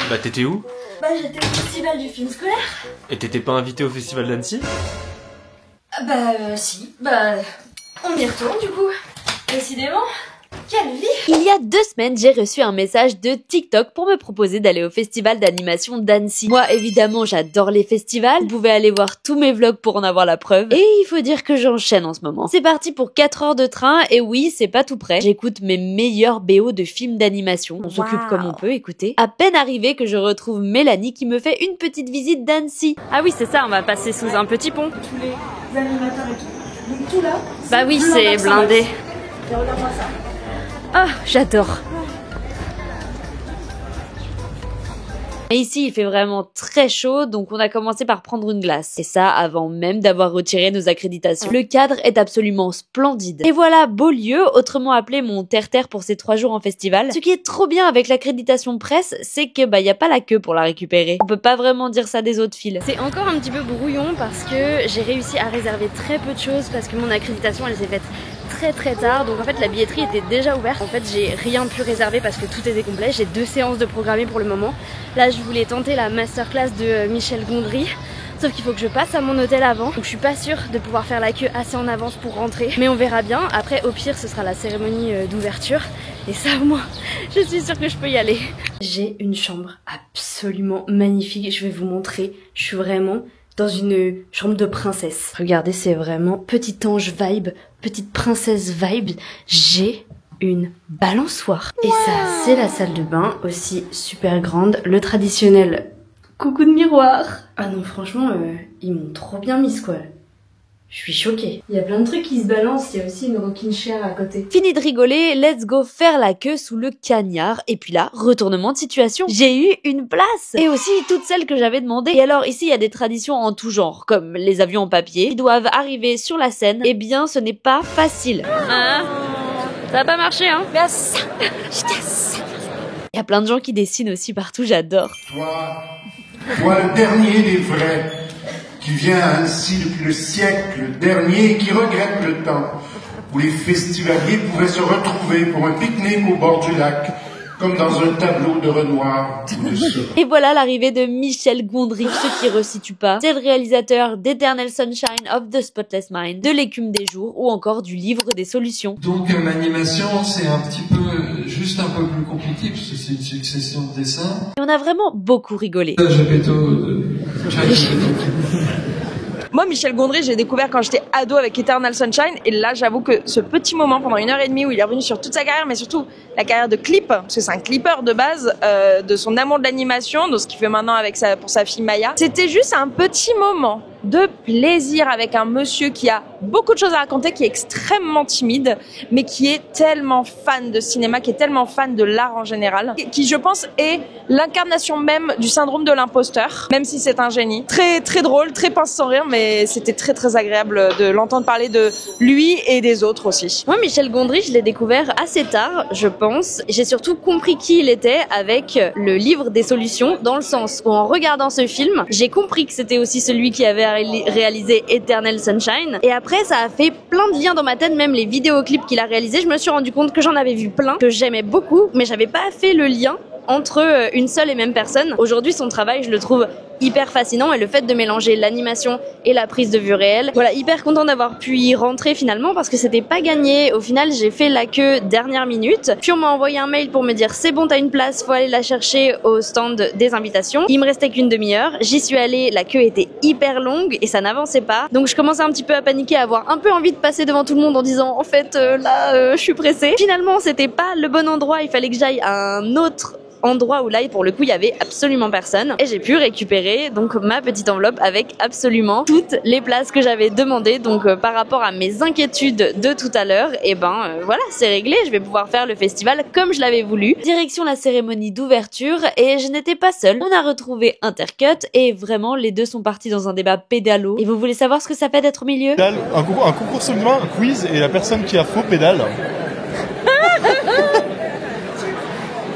Bah t'étais où? Bah j'étais au festival du film scolaire. Et t'étais pas invité au festival d'Annecy? Si, on y retourne du coup. Décidément, quelle vie! Il y a 2 semaines, j'ai reçu un message de TikTok pour me proposer d'aller au festival d'animation d'Annecy. Moi, évidemment, j'adore les festivals. Vous pouvez aller voir tous mes vlogs pour en avoir la preuve. Et il faut dire que j'enchaîne en ce moment. C'est parti pour 4 heures de train, et oui, c'est pas tout près. J'écoute mes meilleurs BO de films d'animation. On s'occupe comme on peut, écoutez. À peine arrivée que je retrouve Mélanie qui me fait une petite visite d'Annecy. Ah oui, c'est ça, on va passer sous un petit pont. Tous les animateurs et tout. Donc tout là. Bah oui, c'est blindé. Et regarde-moi ça. Ah, j'adore. Et ici, il fait vraiment très chaud, donc on a commencé par prendre une glace. Et ça, avant même d'avoir retiré nos accréditations. Le cadre est absolument splendide. Et voilà, Beaulieu, autrement appelé mon terre-terre pour ces 3 jours en festival. Ce qui est trop bien avec l'accréditation presse, c'est que y a pas la queue pour la récupérer. On peut pas vraiment dire ça des autres files. C'est encore un petit peu brouillon parce que j'ai réussi à réserver très peu de choses parce que mon accréditation, elle s'est faite très tard, donc en fait la billetterie était déjà ouverte. En fait j'ai rien pu réserver parce que tout était complet. J'ai 2 séances de programmées pour le moment. Là je voulais tenter la masterclass de Michel Gondry, sauf qu'il faut que je passe à mon hôtel avant, donc je suis pas sûre de pouvoir faire la queue assez en avance pour rentrer, mais on verra bien. Après au pire ce sera la cérémonie d'ouverture et ça au moins je suis sûre que je peux y aller. J'ai une chambre absolument magnifique, je vais vous montrer. Je suis vraiment dans une chambre de princesse. Regardez, c'est vraiment petit ange vibe, petite princesse vibe. J'ai une balançoire. Et ça, c'est la salle de bain, aussi super grande. Le traditionnel coucou de miroir. Ah non, franchement, ils m'ont trop bien mise, quoi. Je suis choquée. Il y a plein de trucs qui se balancent, il y a aussi une rocking chair à côté. Fini de rigoler, let's go faire la queue sous le cagnard. Et puis là, retournement de situation. J'ai eu une place. Et aussi toutes celles que j'avais demandées. Et alors ici, il y a des traditions en tout genre, comme les avions en papier. Ils doivent arriver sur la scène. Eh bien, ce n'est pas facile. Ah, ça a pas marché, hein? Merci. Il y a plein de gens qui dessinent aussi partout, j'adore. Toi le dernier des vrais, qui vient ainsi depuis le siècle dernier et qui regrette le temps où les festivaliers pouvaient se retrouver pour un pique-nique au bord du lac, comme dans un tableau de Renoir. Et voilà l'arrivée de Michel Gondry. Ceux qui resituent pas, c'est le réalisateur d'Eternal Sunshine of the Spotless Mind, de L'écume des jours ou encore du livre des solutions. Donc l'animation, c'est un petit peu, juste un peu plus compliqué parce que c'est une succession de dessins. Et on a vraiment beaucoup rigolé. Moi, Michel Gondry, j'ai découvert quand j'étais ado avec Eternal Sunshine, et là, j'avoue que ce petit moment pendant 1h30 où il est revenu sur toute sa carrière, mais surtout la carrière de clip, parce que c'est un clipper de base, de son amour de l'animation, de ce qu'il fait maintenant avec pour sa fille Maya. C'était juste un petit moment de plaisir avec un monsieur qui a beaucoup de choses à raconter, qui est extrêmement timide, mais qui est tellement fan de cinéma, qui est tellement fan de l'art en général, qui je pense est l'incarnation même du syndrome de l'imposteur, même si c'est un génie. Très très drôle, très pince sans rire, mais c'était très agréable de l'entendre parler de lui et des autres aussi. Moi, Michel Gondry, je l'ai découvert assez tard, je pense. J'ai surtout compris qui il était avec le livre des solutions, dans le sens où en regardant ce film, j'ai compris que c'était aussi celui qui avait réalisé Eternal Sunshine. Et après, ça a fait plein de liens dans ma tête, même les vidéoclips qu'il a réalisés. Je me suis rendu compte que j'en avais vu plein, que j'aimais beaucoup, mais j'avais pas fait le lien entre une seule et même personne. Aujourd'hui, son travail, je le trouve hyper fascinant, et le fait de mélanger l'animation et la prise de vue réelle. Voilà, hyper content d'avoir pu y rentrer finalement parce que c'était pas gagné. Au final, j'ai fait la queue dernière minute. Puis on m'a envoyé un mail pour me dire c'est bon, t'as une place, faut aller la chercher au stand des invitations. Il me restait qu'une demi-heure. J'y suis allée, la queue était hyper longue et ça n'avançait pas. Donc je commençais un petit peu à paniquer, à avoir un peu envie de passer devant tout le monde en disant en fait je suis pressée. Finalement, c'était pas le bon endroit, il fallait que j'aille à un autre endroit où là pour le coup il y avait absolument personne, et j'ai pu récupérer donc ma petite enveloppe avec absolument toutes les places que j'avais demandées. Donc par rapport à mes inquiétudes de tout à l'heure, et voilà, c'est réglé, je vais pouvoir faire le festival comme je l'avais voulu. Direction la cérémonie d'ouverture, et je n'étais pas seule, on a retrouvé Intercut et vraiment les deux sont partis dans un débat pédalo. Et vous voulez savoir ce que ça fait d'être au milieu? Un concours seulement, un quiz, et la personne qui a faux pédale.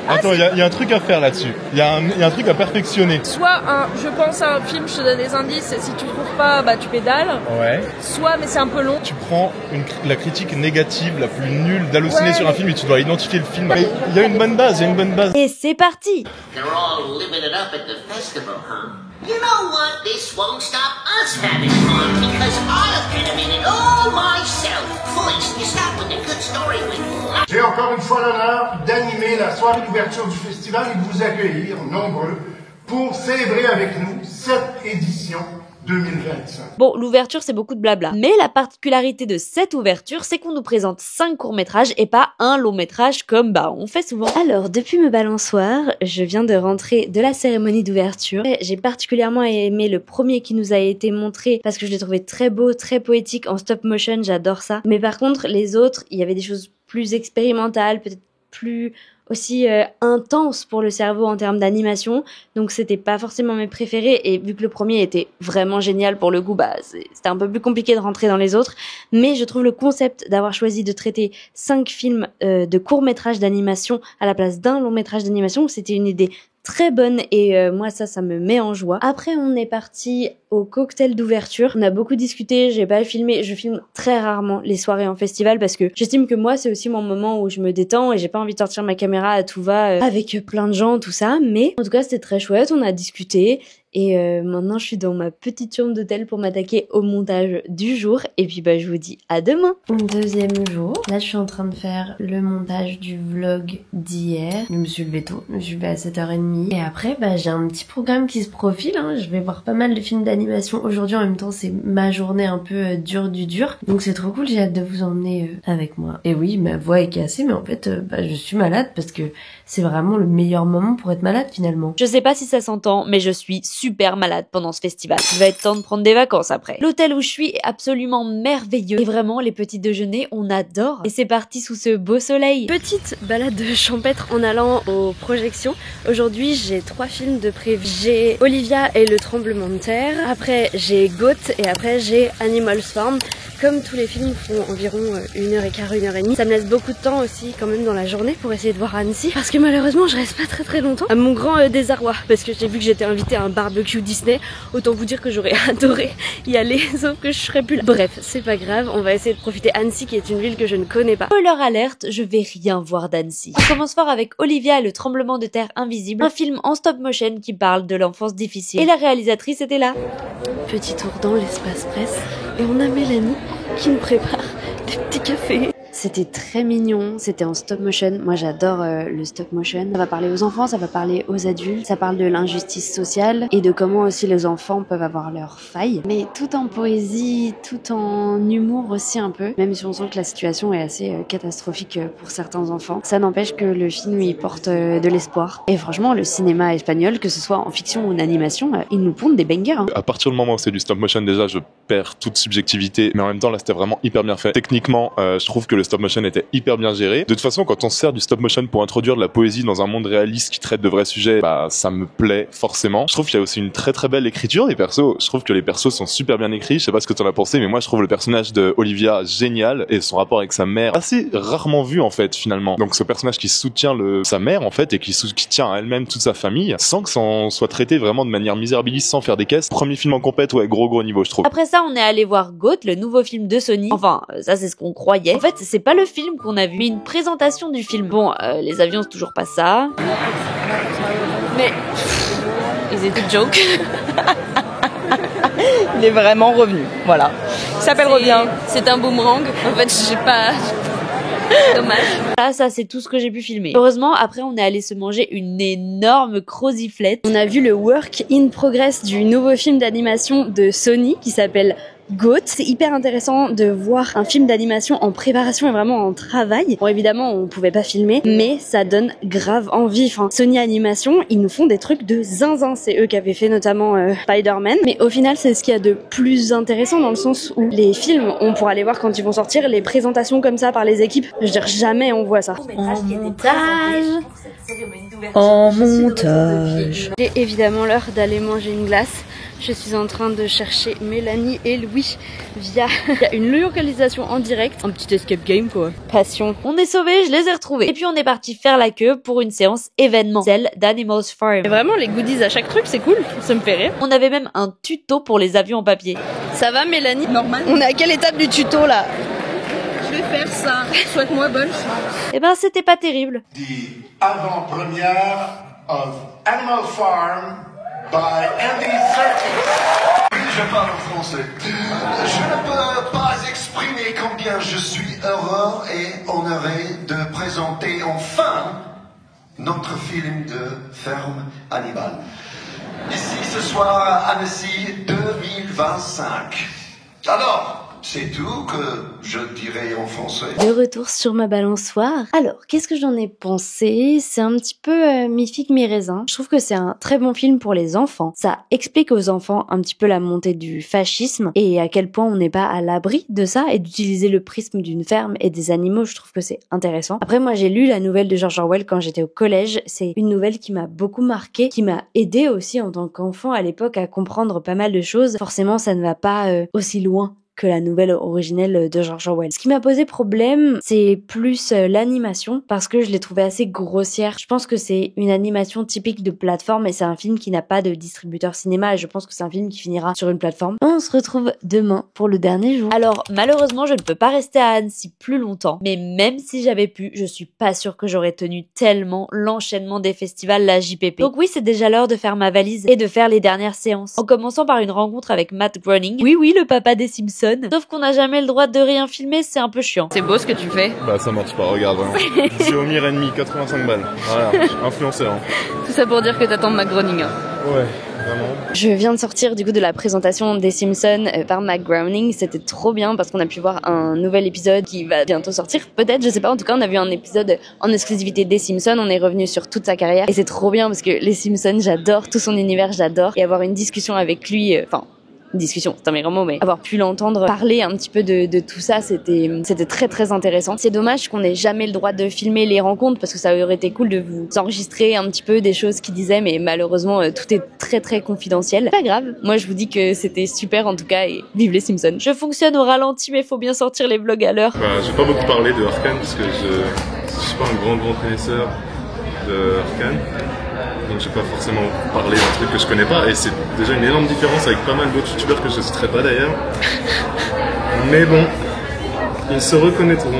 Attends, il y a un truc à faire là-dessus. Il y a un truc à perfectionner. Soit je pense à un film, je te donne des indices, et si tu trouves pas, bah tu pédales. Ouais. Soit, mais c'est un peu long. Tu prends la critique négative, la plus nulle d'halluciner sur un film et tu dois identifier le film. Mais il y a une bonne base, Et c'est parti. They're all living it up at the festival, huh? You know what? This won't stop us having fun because I've been in it all myself. Boys, you start with a good story with J'ai encore une fois l'honneur d'animer la soirée d'ouverture du festival et de vous accueillir, nombreux, pour célébrer avec nous cette édition 2025. Bon, l'ouverture, c'est beaucoup de blabla. Mais la particularité de cette ouverture, c'est qu'on nous présente 5 courts-métrages et pas un long-métrage comme on fait souvent. Alors, depuis me balançoire, je viens de rentrer de la cérémonie d'ouverture. J'ai particulièrement aimé le premier qui nous a été montré parce que je l'ai trouvé très beau, très poétique en stop motion, j'adore ça. Mais par contre, les autres, il y avait des choses plus expérimentales, peut-être plus aussi intense pour le cerveau en termes d'animation, donc c'était pas forcément mes préférés, et vu que le premier était vraiment génial pour le coup, c'était un peu plus compliqué de rentrer dans les autres, mais je trouve le concept d'avoir choisi de traiter 5 films de court-métrage d'animation à la place d'un long-métrage d'animation, c'était une idée très bonne et moi ça me met en joie. Après on est parti au cocktail d'ouverture, on a beaucoup discuté, j'ai pas filmé, je filme très rarement les soirées en festival parce que j'estime que moi c'est aussi mon moment où je me détends et j'ai pas envie de sortir ma caméra à tout va avec plein de gens, tout ça, mais en tout cas c'était très chouette, on a discuté. Et maintenant, je suis dans ma petite chambre d'hôtel pour m'attaquer au montage du jour. Et puis, je vous dis à demain. Deuxième jour. Là, je suis en train de faire le montage du vlog d'hier. Je me suis levée tôt. Je suis levée à 7h30. Et après, j'ai un petit programme qui se profile. Je vais voir pas mal de films d'animation aujourd'hui. En même temps, c'est ma journée un peu dure du dur. Donc, c'est trop cool. J'ai hâte de vous emmener avec moi. Et oui, ma voix est cassée. Mais en fait, je suis malade parce que c'est vraiment le meilleur moment pour être malade finalement. Je sais pas si ça s'entend, mais je suis super malade pendant ce festival. Il va être temps de prendre des vacances après. L'hôtel où je suis est absolument merveilleux. Et vraiment, les petits déjeuners, on adore. Et c'est parti sous ce beau soleil. Petite balade champêtre en allant aux projections. Aujourd'hui, j'ai 3 films de prévu. J'ai Olivia et le tremblement de terre. Après, j'ai Goat et après, j'ai Animal Farm. Comme tous les films font environ 1h15, 1h30, ça me laisse beaucoup de temps aussi quand même dans la journée pour essayer de voir Annecy. Parce que malheureusement, je reste pas très longtemps. À mon grand désarroi. Parce que j'ai vu que j'étais invitée à un barbecue Disney. Autant vous dire que j'aurais adoré y aller, sauf que je serais plus là. Bref, c'est pas grave, on va essayer de profiter. Annecy qui est une ville que je ne connais pas. Spoiler alerte, je vais rien voir d'Annecy. On commence fort avec Olivia et le tremblement de terre invisible, un film en stop motion qui parle de l'enfance difficile. Et la réalisatrice était là. Petit tour dans l'espace presse et on a Mélanie qui nous prépare des petits cafés. C'était très mignon, c'était en stop motion. Moi j'adore le stop motion. Ça va parler aux enfants, ça va parler aux adultes, ça parle de l'injustice sociale et de comment aussi les enfants peuvent avoir leurs failles. Mais tout en poésie, tout en humour aussi un peu. Même si on sent que la situation est assez catastrophique pour certains enfants. Ça n'empêche que le film il porte de l'espoir. Et franchement le cinéma espagnol, que ce soit en fiction ou en animation, ils nous pondent des bangers. À partir du moment où c'est du stop motion, déjà je perds toute subjectivité, mais en même temps là c'était vraiment hyper bien fait. Techniquement, je trouve que le stop motion était hyper bien géré. De toute façon, quand on se sert du stop motion pour introduire de la poésie dans un monde réaliste qui traite de vrais sujets, ça me plaît forcément. Je trouve qu'il y a aussi une très très belle écriture des persos. Je trouve que les persos sont super bien écrits. Je sais pas ce que t'en as pensé, mais moi je trouve le personnage de Olivia génial et son rapport avec sa mère assez rarement vu en fait finalement. Donc ce personnage qui soutient sa mère en fait et qui tient à elle-même toute sa famille sans que ça en soit traité vraiment de manière misérabiliste, sans faire des caisses. Premier film en compète, ouais, gros niveau je trouve. Après ça, on est allé voir Goat, le nouveau film de Sony. Enfin, ça c'est ce qu'on croyait. En fait, c'est pas le film qu'on a vu, mais une présentation du film. Bon, les avions c'est toujours pas ça. Mais ils étaient joke. Il est vraiment revenu, voilà. Il s'appelle Revient. C'est un boomerang. En fait, j'ai pas... Dommage. Ça c'est tout ce que j'ai pu filmer. Heureusement, après on est allé se manger une énorme croziflette. On a vu le work in progress du nouveau film d'animation de Sony qui s'appelle Goat. C'est hyper intéressant de voir un film d'animation en préparation et vraiment en travail. Bon, évidemment, on pouvait pas filmer, mais ça donne grave envie. Enfin, Sony Animation, ils nous font des trucs de zinzin. C'est eux qui avaient fait notamment Spider-Man. Mais au final, c'est ce qu'il y a de plus intéressant dans le sens où les films, on pourra les voir quand ils vont sortir, les présentations comme ça par les équipes. Je veux dire, jamais on voit ça. En montage. J'ai évidemment l'heure d'aller manger une glace. Je suis en train de chercher Mélanie et Louis via une localisation en direct. Un petit escape game quoi. Passion. On est sauvés, je les ai retrouvés. Et puis on est parti faire la queue pour une séance événement, celle d'Animal Farm. Et vraiment les goodies à chaque truc c'est cool, ça me fait rire. On avait même un tuto pour les avions en papier. Ça va Mélanie? Normal. On est à quelle étape du tuto là? Je vais faire ça. Souhaite-moi bonne chance. Eh ben c'était pas terrible. The avant-première of Animal Farm by Andy Serkis. Je parle en français. Je ne peux pas exprimer combien je suis heureux et honoré de présenter enfin notre film de ferme animale. Ici ce soir à Annecy 2025. Alors, c'est tout que je dirais en français. De retour sur ma balançoire. Alors, qu'est-ce que j'en ai pensé? C'est un petit peu mi-figue mi-raisin. Je trouve que c'est un très bon film pour les enfants. Ça explique aux enfants un petit peu la montée du fascisme et à quel point on n'est pas à l'abri de ça, et d'utiliser le prisme d'une ferme et des animaux. Je trouve que c'est intéressant. Après, moi, j'ai lu la nouvelle de George Orwell quand j'étais au collège. C'est une nouvelle qui m'a beaucoup marquée, qui m'a aidée aussi en tant qu'enfant à l'époque à comprendre pas mal de choses. Forcément, ça ne va pas aussi loin que la nouvelle originelle de George Orwell. Ce qui m'a posé problème, c'est plus l'animation, parce que je l'ai trouvée assez grossière. Je pense que c'est une animation typique de plateforme, et c'est un film qui n'a pas de distributeur cinéma, et je pense que c'est un film qui finira sur une plateforme. On se retrouve demain pour le dernier jour. Alors, malheureusement, je ne peux pas rester à Annecy plus longtemps, mais même si j'avais pu, je suis pas sûre que j'aurais tenu tellement l'enchaînement des festivals, la JPP. Donc oui, c'est déjà l'heure de faire ma valise et de faire les dernières séances. En commençant par une rencontre avec Matt Groening. Oui, le papa des Simpsons. Sauf qu'on n'a jamais le droit de rien filmer, c'est un peu chiant. C'est beau ce que tu fais. Bah ça marche pas, regarde. Hein. Xiaomi Redmi, 85 balles. Voilà, influenceur. Hein. Tout ça pour dire que t'attends Matt Groening. Hein. Ouais. Vraiment. Je viens de sortir du coup de la présentation des Simpsons par Matt Groening. C'était trop bien parce qu'on a pu voir un nouvel épisode qui va bientôt sortir. Peut-être, je sais pas. En tout cas, on a vu un épisode en exclusivité des Simpsons. On est revenu sur toute sa carrière et c'est trop bien parce que les Simpsons, j'adore tout son univers, j'adore. Et avoir une discussion avec lui, discussion, c'est un meilleur mot, mais avoir pu l'entendre parler un petit peu de tout ça, c'était très très intéressant. C'est dommage qu'on n'ait jamais le droit de filmer les rencontres, parce que ça aurait été cool de vous enregistrer un petit peu des choses qu'il disait, mais malheureusement tout est très très confidentiel. Pas grave, moi je vous dis que c'était super en tout cas, et vive les Simpsons. Je fonctionne au ralenti, mais faut bien sortir les vlogs à l'heure. J'ai pas beaucoup parlé de Arcane parce que je suis pas un grand connaisseur de Arcane. Donc j'ai pas forcément parlé d'un truc que je connais pas, et c'est déjà une énorme différence avec pas mal d'autres youtubeurs que je citerai pas d'ailleurs. Mais bon, ils se reconnaîtront.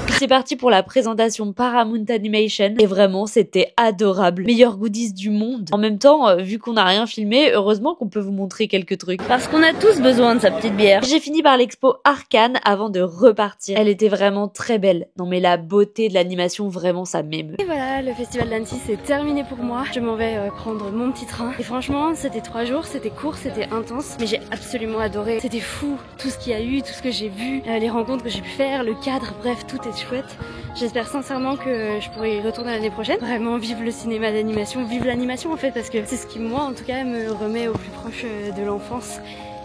C'est parti pour la présentation Paramount Animation, et vraiment c'était adorable. Meilleurs goodies du monde. En même temps, vu qu'on n'a rien filmé, heureusement qu'on peut vous montrer quelques trucs. Parce qu'on a tous besoin de sa petite bière. J'ai fini par l'expo Arcane avant de repartir. Elle était vraiment très belle. Non mais la beauté de l'animation, vraiment ça m'émeut. Et voilà, le festival d'Annecy c'est terminé pour moi. Je m'en vais prendre mon petit train. Et franchement, c'était 3 jours, c'était court, c'était intense, mais j'ai absolument adoré. C'était fou, tout ce qu'il y a eu, tout ce que j'ai vu, les rencontres que j'ai pu faire, le cadre, bref, tout est chouette. J'espère sincèrement que je pourrai y retourner l'année prochaine. Vraiment, vive le cinéma d'animation, vive l'animation en fait, parce que c'est ce qui, moi en tout cas, me remet au plus proche de l'enfance.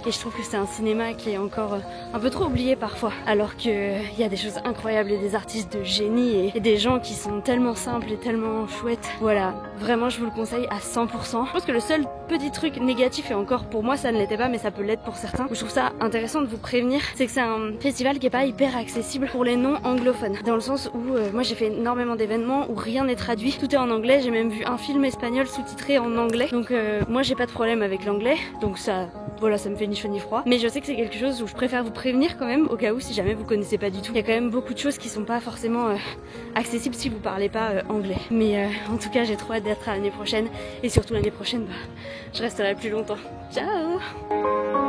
Et je trouve que c'est un cinéma qui est encore un peu trop oublié parfois, alors qu'il y a des choses incroyables et des artistes de génie et des gens qui sont tellement simples et tellement chouettes. Voilà, vraiment je vous le conseille à 100%. Je pense que le seul petit truc négatif, et encore pour moi ça ne l'était pas mais ça peut l'être pour certains, où je trouve ça intéressant de vous prévenir, c'est que c'est un festival qui est pas hyper accessible pour les non anglophones, dans le sens où moi j'ai fait énormément d'événements où rien n'est traduit, tout est en anglais, j'ai même vu un film espagnol sous-titré en anglais, donc moi j'ai pas de problème avec l'anglais, donc ça, voilà, ça me fait ni chaud ni froid, mais je sais que c'est quelque chose où je préfère vous prévenir quand même, au cas où si jamais vous connaissez pas du tout. Il y a quand même beaucoup de choses qui sont pas forcément accessibles si vous parlez pas anglais, mais en tout cas j'ai trop hâte d'être à l'année prochaine, et surtout l'année prochaine je resterai plus longtemps. Ciao.